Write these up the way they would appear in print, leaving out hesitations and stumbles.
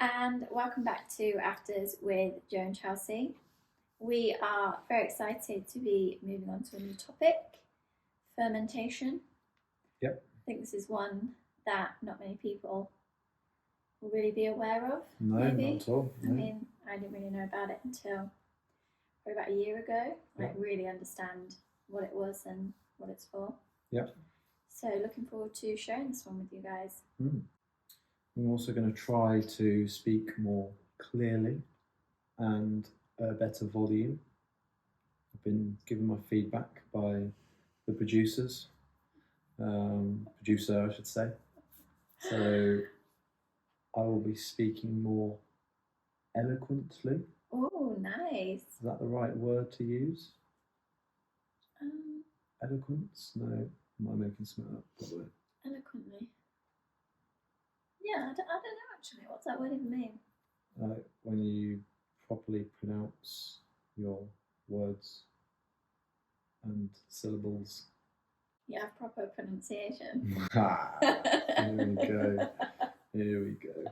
and welcome back to Afters with Joe and Chelsea. We are very excited to be moving on to a new topic, fermentation. Yep. I think this is one that not many people will really be aware of. No, maybe. not at all. No. I mean, I didn't really know about it until probably about a year ago. Yep. Really understand what it was and what it's for. Yep. So looking forward to sharing this one with you guys. I'm also going to try to speak more clearly and a better volume. I've been given my feedback by the producer, I should say. So I will be speaking more eloquently. Oh, nice. Is that the right word to use? Eloquence? No, am I making something up? Probably. Eloquently. Yeah, I don't know actually. What's that word even mean? When you properly pronounce your words and syllables. You have proper pronunciation. Here we go.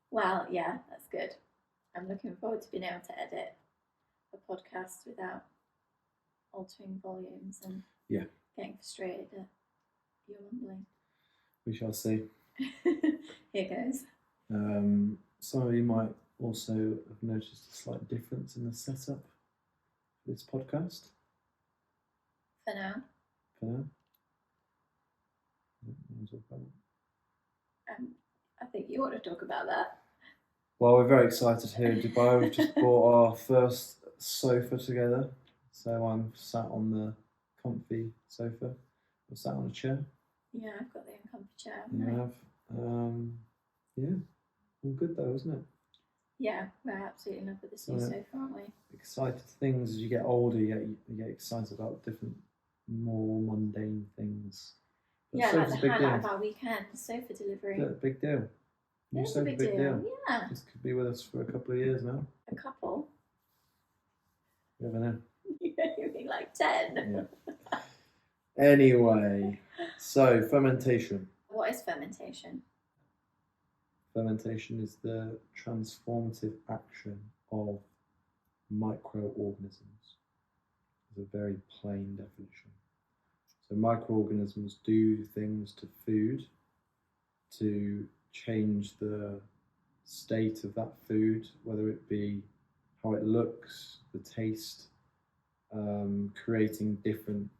Well, yeah, that's good. I'm looking forward to being able to edit a podcast without altering volumes and getting frustrated at your mumbling. We shall see. Here goes. Some of you might also have noticed a slight difference in the setup for this podcast. For now. I think you want to talk about that. Well, we're very excited here in Dubai. We've just bought our first sofa together. So I'm sat on the comfy sofa. I'm sat on a chair. Yeah, I've got the uncomfy chair. You have. All good though, isn't it? Yeah, we're absolutely in love with this new sofa, aren't we? Excited things as you get older, you get excited about different, more mundane things. But yeah, like the highlight of our weekend, sofa delivery. Big deal. New sofa, big deal. Yeah. This could be with us for a couple of years now. A couple? You never know. You mean like 10? Yeah. Anyway, so fermentation. What is fermentation? Fermentation is the transformative action of microorganisms. It's a very plain definition. So microorganisms do things to food to change the state of that food, whether it be how it looks, the taste, creating different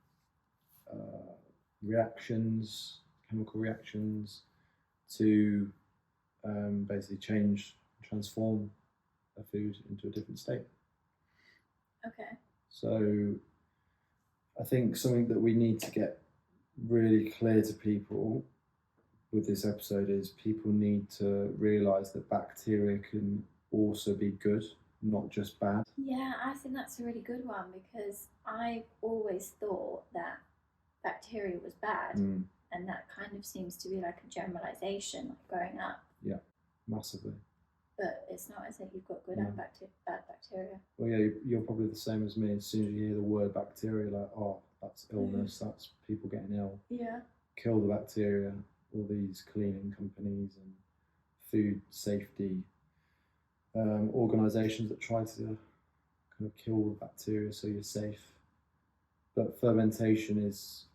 reactions, chemical reactions to basically transform a food into a different state. Okay. So I think something that we need to get really clear to people with this episode is people need to realise that bacteria can also be good, not just bad. Yeah, I think that's a really good one because I always thought that bacteria was bad, and that kind of seems to be like a generalisation of growing up. Yeah, massively. But it's not as if you've got good and bad bacteria. Well, yeah, you're probably the same as me. As soon as you hear the word bacteria, like, oh, that's illness, that's people getting ill. Yeah. Kill the bacteria. All these cleaning companies and food safety organisations that try to kind of kill the bacteria so you're safe. But fermentation is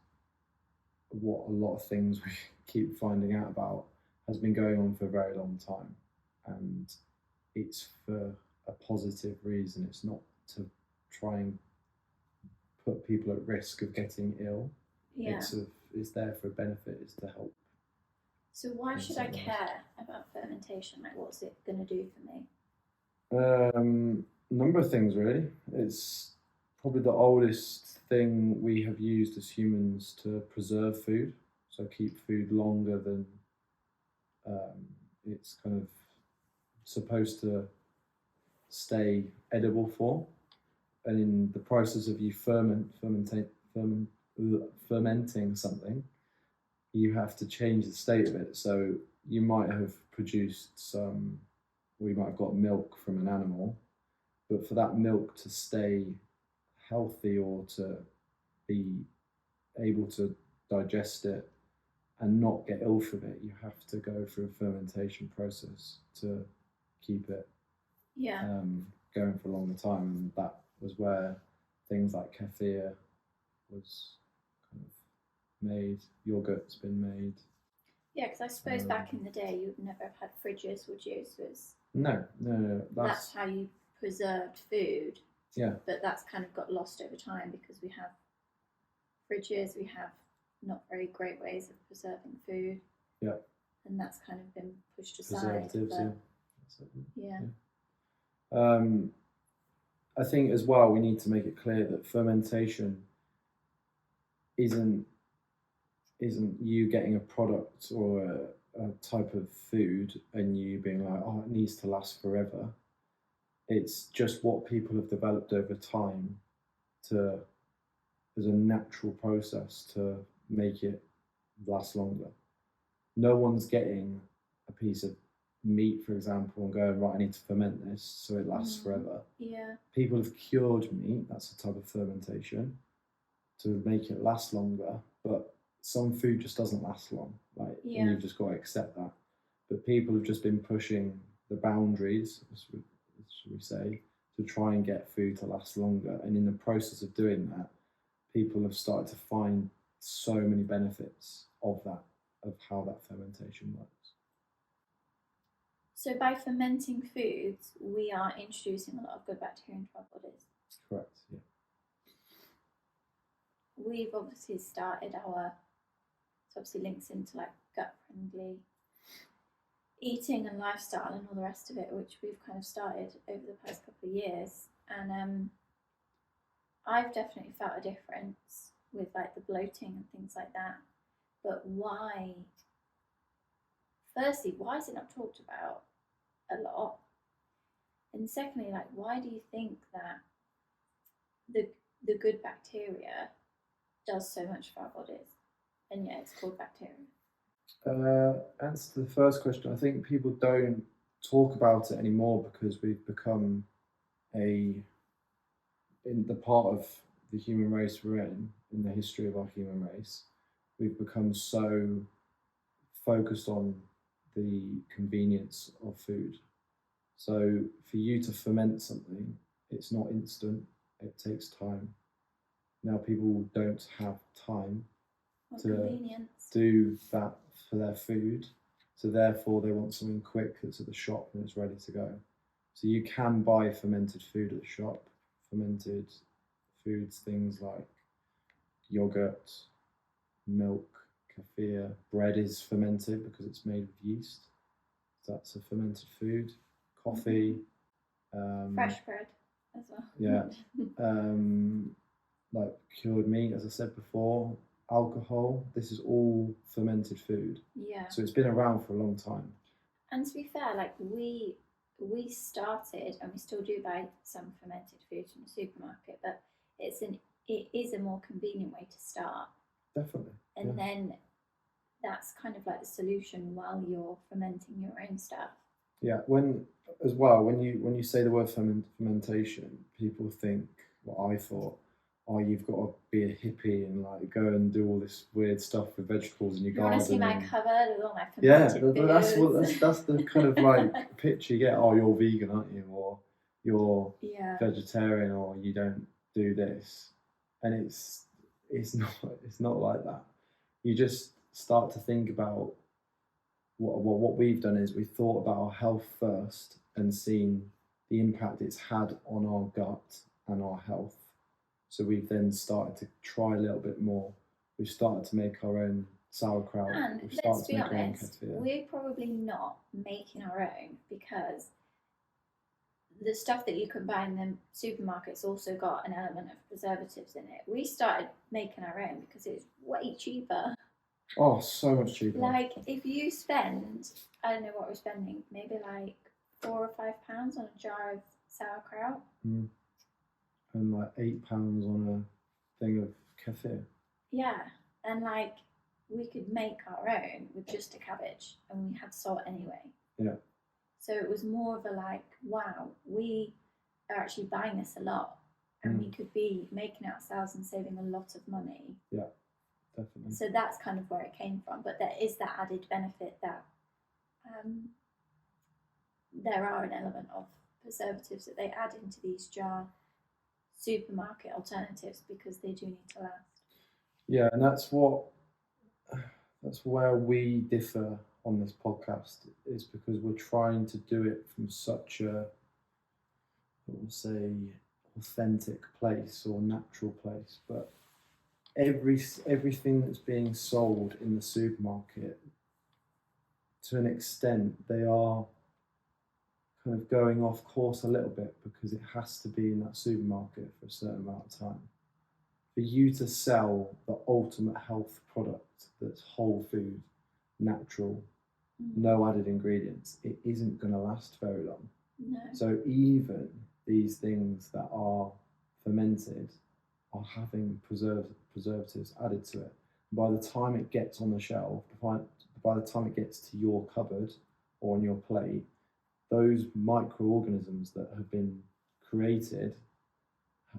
what a lot of things we keep finding out about has been going on for a very long time, and it's for a positive reason. It's not to try and put people at risk of getting ill. Yeah. It's there for a benefit. It's to help. So why should I care about fermentation? Like, what's it going to do for me? A number of things, really. It's probably the oldest thing we have used as humans to preserve food, so keep food longer than it's kind of supposed to stay edible for. And in the process of you fermenting something, you have to change the state of it. So you might have produced we might have got milk from an animal, but for that milk to stay healthy or to be able to digest it and not get ill from it, you have to go through a fermentation process to keep it going for a longer time. And that was where things like kefir was kind of made, yogurt's been made. Yeah, because I suppose back in the day you would never have had fridges, would you? So it's, no. That's how you preserved food. Yeah. But that's kind of got lost over time because we have fridges, we have not very great ways of preserving food. Yeah. And that's kind of been pushed aside. Preservatives, yeah. I think as well we need to make it clear that fermentation isn't you getting a product or a type of food and you being like, oh, it needs to last forever. It's just what people have developed over time as a natural process to make it last longer. No one's getting a piece of meat, for example, and going, right, I need to ferment this so it lasts forever. Yeah. People have cured meat, that's a type of fermentation, to make it last longer, but some food just doesn't last long, and you've just got to accept that. But people have just been pushing the boundaries, should we say, to try and get food to last longer. And in the process of doing that, people have started to find so many benefits of how that fermentation works. So by fermenting foods, we are introducing a lot of good bacteria into our bodies. Correct, yeah. We've obviously started so obviously links into like gut-friendly eating and lifestyle and all the rest of it, which we've kind of started over the past couple of years. And I've definitely felt a difference with like the bloating and things like that. But why? Firstly, why is it not talked about a lot? And secondly, like, why do you think that the good bacteria does so much for our bodies, and yet it's called bacteria? Answer to the first question, I think people don't talk about it anymore because we've become in the part of the human race we're in the history of our human race, we've become so focused on the convenience of food. So for you to ferment something, it's not instant, it takes time. Now people don't have time to do that for their food, so therefore they want something quick that's at the shop and it's ready to go. So you can buy fermented food at the shop, fermented foods, things like yogurt, milk, kefir. Bread is fermented because it's made with yeast. That's a fermented food. Coffee. Fresh bread as well. Yeah. Like cured meat, as I said before. Alcohol. This is all fermented food. Yeah. So it's been around for a long time. And to be fair, like we started, and we still do buy some fermented food from the supermarket, but it is a more convenient way to start. Definitely. And then that's kind of like the solution while you're fermenting your own stuff. Yeah. When you say the word fermentation, people think what I thought. Oh, you've got to be a hippie and like go and do all this weird stuff with vegetables in your garden. You want to see my cupboard with all my fermented foods? That's the kind of like picture you get. Oh, you're vegan, aren't you? Or you're vegetarian, or you don't do this. And it's not like that. You just start to think about what we've done is we've thought about our health first and seen the impact it's had on our gut and our health. So we've then started to try a little bit more. We've started to make our own sauerkraut. And let's be honest, we're probably not making our own because the stuff that you can buy in the supermarkets also got an element of preservatives in it. We started making our own because it's way cheaper. Oh, so much cheaper. Like if you spend, I don't know what we're spending, maybe like £4 or £5 on a jar of sauerkraut. Mm. And like £8 on a thing of kefir. Yeah, and like we could make our own with just a cabbage, and we had salt anyway. Yeah. So it was more of a like, wow, we are actually buying this a lot, and we could be making it ourselves and saving a lot of money. Yeah. definitely. So that's kind of where it came from. But there is that added benefit that there are an element of preservatives that they add into these jar supermarket alternatives because they do need to last. Yeah, and that's where we differ on this podcast, is because we're trying to do it from such a, we'll say, authentic place or natural place. But everything that's being sold in the supermarket, to an extent, they are kind of going off course a little bit because it has to be in that supermarket for a certain amount of time. For you to sell the ultimate health product that's whole food, natural, no added ingredients, it isn't going to last very long. No. So even these things that are fermented are having preservatives added to it. By the time it gets on the shelf, by the time it gets to your cupboard or on your plate, those microorganisms that have been created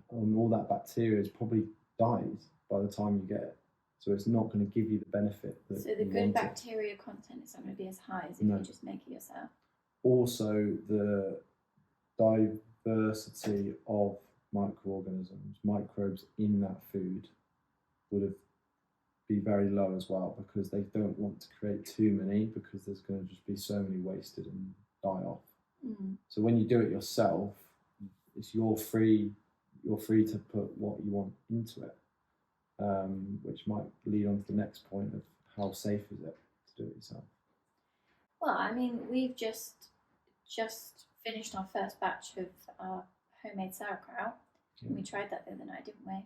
and all that bacteria has probably died by the time you get it. So it's not going to give you the benefit that so the good bacteria content is not going to be as high as if you just make it yourself. Also, the diversity of microbes in that food would be very low as well, because they don't want to create too many, because there's going to just be so many wasted and die off. So when you do it yourself, you're free to put what you want into it, which might lead on to the next point of how safe is it to do it yourself. Well, I mean, we've just finished our first batch of our homemade sauerkraut. Yeah. And we tried that the other night, didn't we?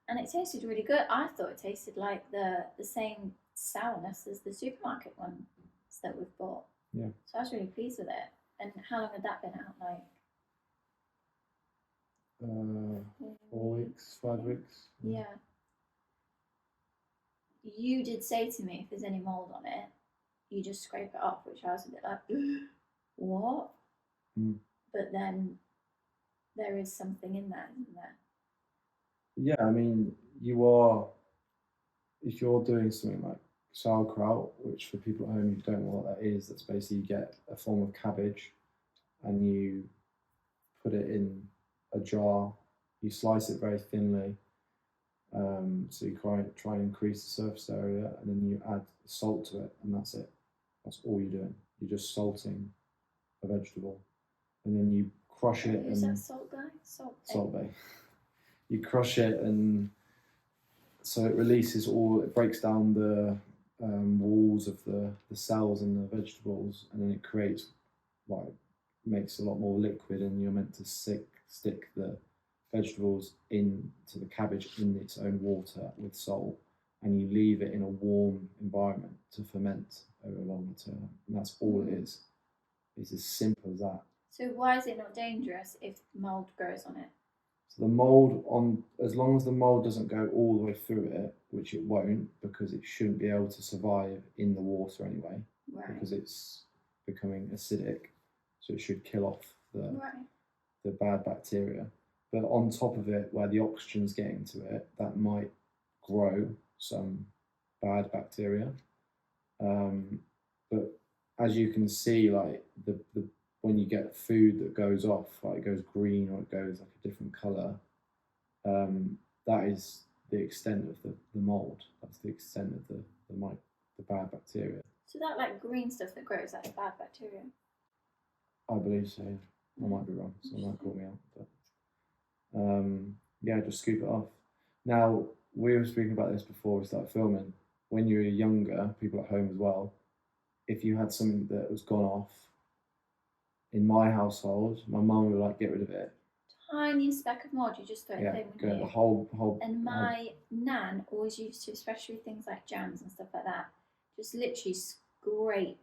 And it tasted really good. I thought it tasted like the same sourness as the supermarket ones that we've bought. Yeah. So I was really pleased with it. And how long had that been out? Like 4 weeks, 5 weeks. Yeah. You did say to me, if there's any mould on it, you just scrape it off, which I was a bit like, what? But then there is something in that, isn't there? Yeah, I mean, if you're doing something like sauerkraut, which for people at home who don't know what that is, that's basically you get a form of cabbage and you put it in a jar, you slice it very thinly, so you try and increase the surface area, and then you add salt to it, and that's it. That's all you're doing. You're just salting a vegetable, and then you crush it. Who's that salt guy? Salt Bay. You crush it, and so it releases it breaks down the walls of the cells in the vegetables, and then it makes a lot more liquid, and you're meant to stick the vegetables into the cabbage in its own water with salt, and you leave it in a warm environment to ferment over a longer term. And that's all it is. It's as simple as that. So why is it not dangerous if mould grows on it? So the mould, as long as the mould doesn't go all the way through it, which it won't, because it shouldn't be able to survive in the water anyway, because it's becoming acidic, so it should kill off the bad bacteria. But on top of it, where the oxygen's getting to it, that might grow some bad bacteria. But as you can see, like when you get food that goes off, like it goes green or it goes like a different colour, that is the extent of the mould. That's the extent of the bad bacteria. So that like green stuff that grows, that's bad bacteria? I believe so. I might be wrong, so it might call me out. But yeah, just scoop it off. Now, we were speaking about this before we started filming. When you were younger, people at home as well, if you had something that was gone off, in my household, my mum would like get rid of it. Tiny speck of mould, you just throw it in, wouldn't you? The whole. And my nan always used to, especially with things like jams and stuff like that, just literally scrape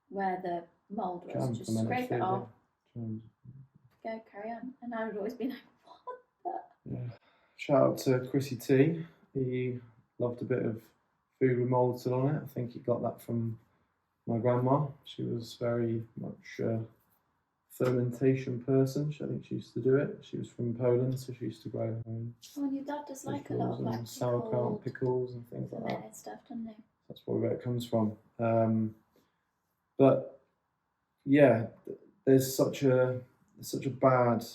where the mould was. Just scrape it off. Go, carry on. And I would always be like, what the? Yeah. Shout out to Chrissy T. He loved a bit of food with mould still on it. I think he got that from my grandma. She was very much fermentation person. I think she used to do it. She was from Poland, so she used to grow her own. Oh, and your dad does like a lot of like sauerkraut, pickles, and things like that. Stuff, doesn't he? That's probably where it comes from. But yeah, there's such a bad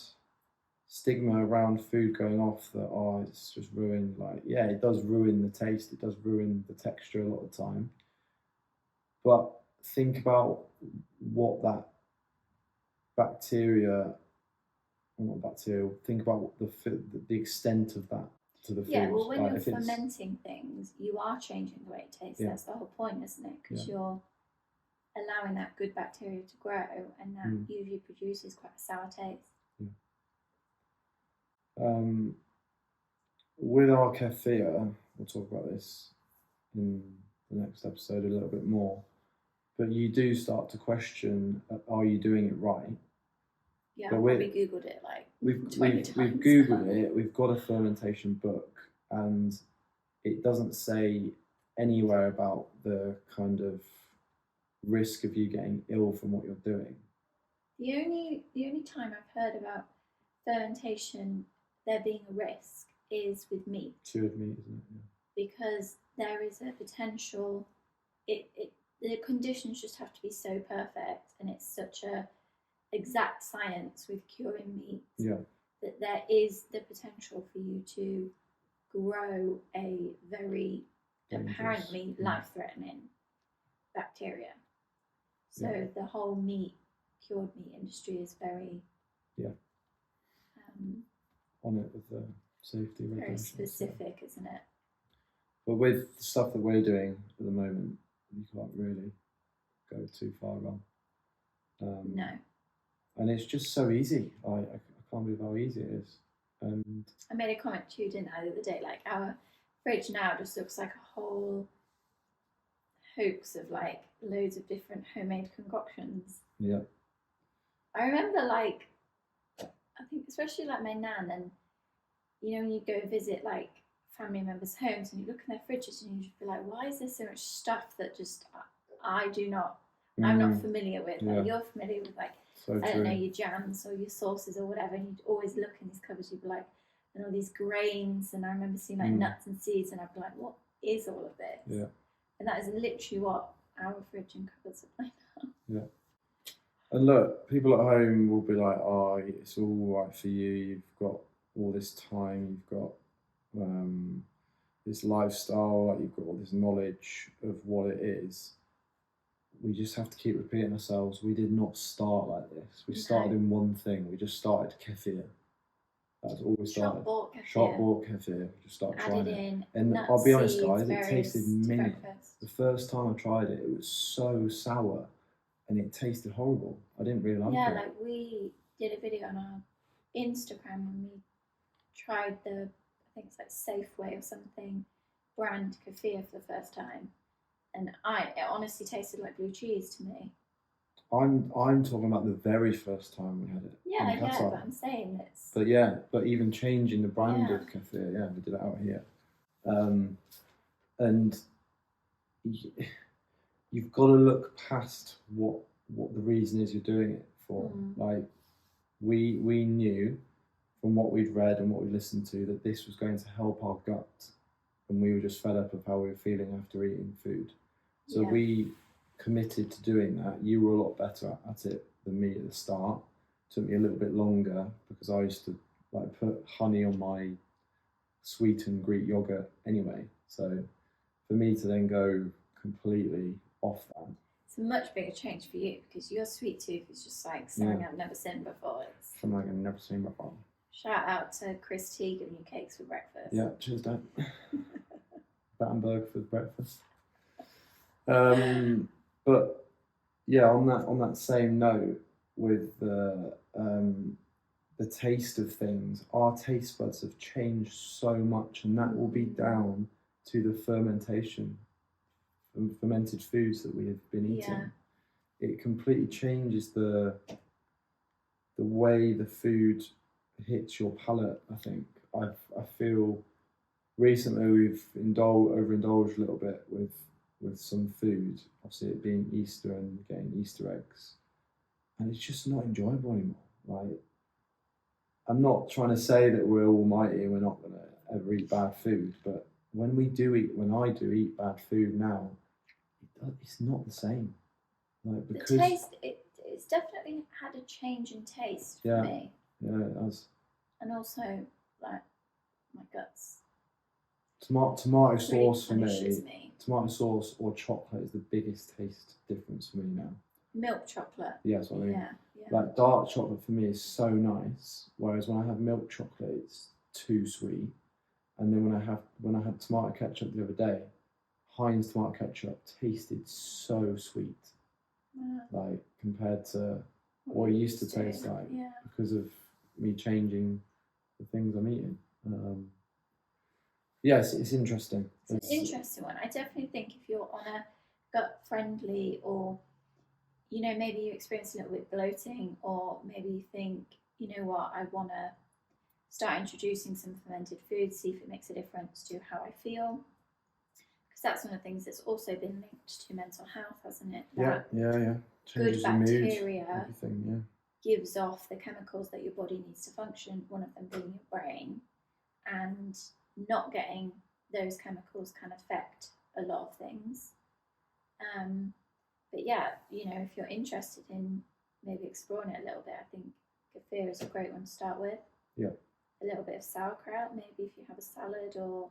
stigma around food going off that it's just ruined. Like, yeah, it does ruin the taste, it does ruin the texture a lot of the time. But think about what that bacteria, or not bacteria, think about the extent of that to the food. Yeah, well, when you're fermenting things, you are changing the way it tastes. Yeah. That's the whole point, isn't it? Because you're allowing that good bacteria to grow, and that usually produces quite a sour taste. With our kefir, we'll talk about this in the next episode a little bit more, but you do start to question, are you doing it right? Yeah, I've probably Googled it like we've Googled it, we've got a fermentation book, and it doesn't say anywhere about the kind of risk of you getting ill from what you're doing. The only time I've heard about fermentation there being a risk is with meat. Cured meat, isn't it? Yeah. Because there is a potential. The conditions just have to be so perfect, and it's such a exact science with curing meat that there is the potential for you to grow a very apparently life-threatening bacteria. So the whole cured meat industry is very on it with the safety regulations. Very specific, isn't it? But with the stuff that we're doing at the moment, you can't really go too far wrong. No. And it's just so easy. I can't believe how easy it is. And I made a comment to you, didn't I, the other day? Like, our fridge now just looks like a whole hoax of like loads of different homemade concoctions. Yeah. I remember, like, I think especially like my nan, and you know, when you go visit like family members' homes and you look in their fridges and you just be like, why is there so much stuff that just I'm not familiar with? Like, you're familiar with, like, so I don't know, your jams or your sauces or whatever, and you'd always look in these cupboards, you'd be like, and all these grains, and I remember seeing like nuts and seeds, and I'd be like, what is all of this? Yeah. And that is literally what our fridge and cupboards are like now. Yeah. And look, people at home will be like, oh, it's all right for you, you've got all this time, you've got this lifestyle, like you've got all this knowledge of what it is. We just have to keep repeating ourselves. We did not start like this. We started in one thing. We just started kefir. That's all we started. Shop bought kefir. We just started trying it. And I'll be honest, guys, it tasted mint. The first time I tried it, it was so sour, and it tasted horrible. I didn't really like it. Yeah, like we did a video on our Instagram when we tried I think it's like Safeway or something, brand kefir for the first time. And it honestly tasted like blue cheese to me. I'm talking about the very first time we had it. Yeah, but I'm saying this. But even changing the brand of kefir, we did it out here. And you've got to look past what the reason is you're doing it for. Like, we knew from what we'd read and what we listened to that this was going to help our gut, and we were just fed up of how we were feeling after eating food. So we committed to doing that. You were a lot better at it than me at the start. It took me a little bit longer because I used to like put honey on my sweetened Greek yogurt anyway. So for me to then go completely off that, it's a much bigger change for you because your sweet tooth is just like something I've never seen before. It's something I've never seen before. Shout out to Chris T giving you cakes for breakfast. Yeah, cheers, Dad. Battenberg for breakfast. But yeah, on that same note, with the taste of things, our taste buds have changed so much, and that will be down to the fermentation and fermented foods that we have been eating. It completely changes the way the food hits your palate. I think I feel recently we've overindulged a little bit with some food, obviously it being Easter and getting Easter eggs. and it's just not enjoyable anymore. Like, I'm not trying to say that we're almighty and we're not going to ever eat bad food, but when I do eat bad food now, it's not the same. Like, because the taste, it's definitely had a change in taste for me. Yeah, it has. And also, like, my guts. Tomato sauce for me. Tomato sauce or chocolate is the biggest taste difference for me now. Milk chocolate. Yeah, that's what I mean. Yeah. Like, dark chocolate for me is so nice, whereas when I have milk chocolate, it's too sweet. And then when I had tomato ketchup the other day, Heinz tomato ketchup tasted so sweet. Like, compared to what it used to taste like, because of me changing the things I'm eating. Yes, it's interesting. It's an interesting one. I definitely think if you're on a gut friendly, or maybe you experience a little bit bloating, or maybe you think, you know what, I want to start introducing some fermented foods, see if it makes a difference to how I feel. Because that's one of the things that's also been linked to mental health, hasn't it? Yeah. Changes good bacteria mood, everything, gives off the chemicals that your body needs to function, one of them being your brain. And not getting those chemicals can affect a lot of things. But yeah, if you're interested in maybe exploring it a little bit, I think kefir is a great one to start with. Yeah. A little bit of sauerkraut, maybe if you have a salad, or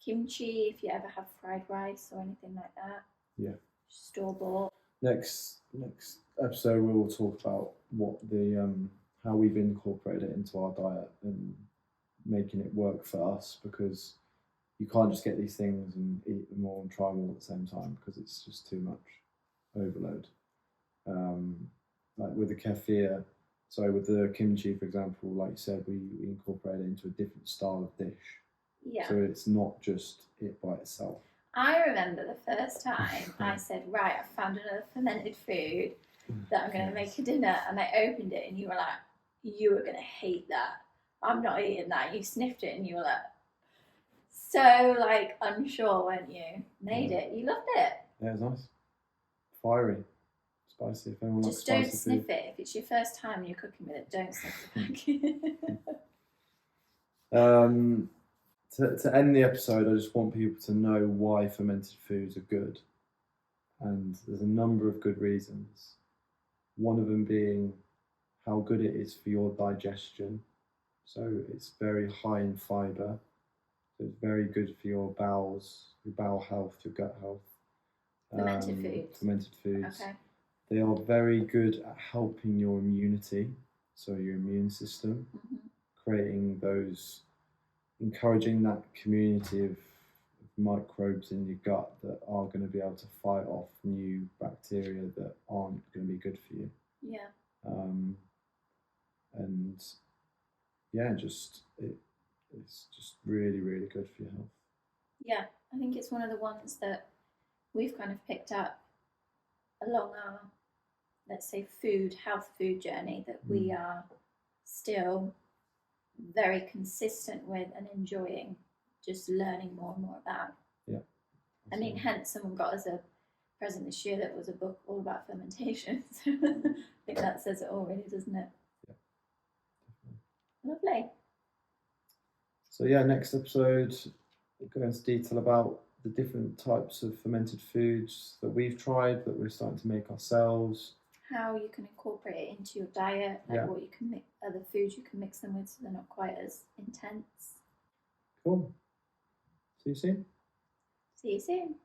kimchi if you ever have fried rice or anything like that. Yeah. Store-bought. Next episode we will talk about what how we've incorporated it into our diet and making it work for us, because you can't just get these things and eat them all and try them all at the same time, because it's just too much overload. Like with the kefir, with the kimchi, for example, like you said, we incorporate it into a different style of dish. Yeah. So it's not just it by itself. I remember the first time I said, right, I found another fermented food that I'm going to make a dinner, and I opened it and you were like, you were going to hate that. I'm not eating that. You sniffed it and you were like, so like unsure, weren't you? Made it. You loved it. Yeah, it was nice. Fiery. Spicy. If anyone just likes don't sniff it. If it's your first time and you're cooking with it, don't sniff the packet. To end the episode, I just want people to know why fermented foods are good. And there's a number of good reasons. One of them being how good it is for your digestion. So it's very high in fibre. So it's very good for your bowels, your bowel health, your gut health. Fermented foods. Okay. They are very good at helping your immunity, so your immune system, creating those, encouraging that community of microbes in your gut that are going to be able to fight off new bacteria that aren't going to be good for you. Yeah. And yeah, it's just really, really good for your health. Yeah, I think it's one of the ones that we've kind of picked up along our, let's say, health food journey, that we are still very consistent with and enjoying, just learning more and more about. Yeah. I mean, hence someone got us a present this year that was a book all about fermentation. So I think that says it all, really, doesn't it? Yeah. Lovely. So yeah, next episode we'll go into detail about the different types of fermented foods that we've tried, that we're starting to make ourselves. How you can incorporate it into your diet, like what you can mix, other foods you can mix them with, so they're not quite as intense. Cool. See you soon. See you soon.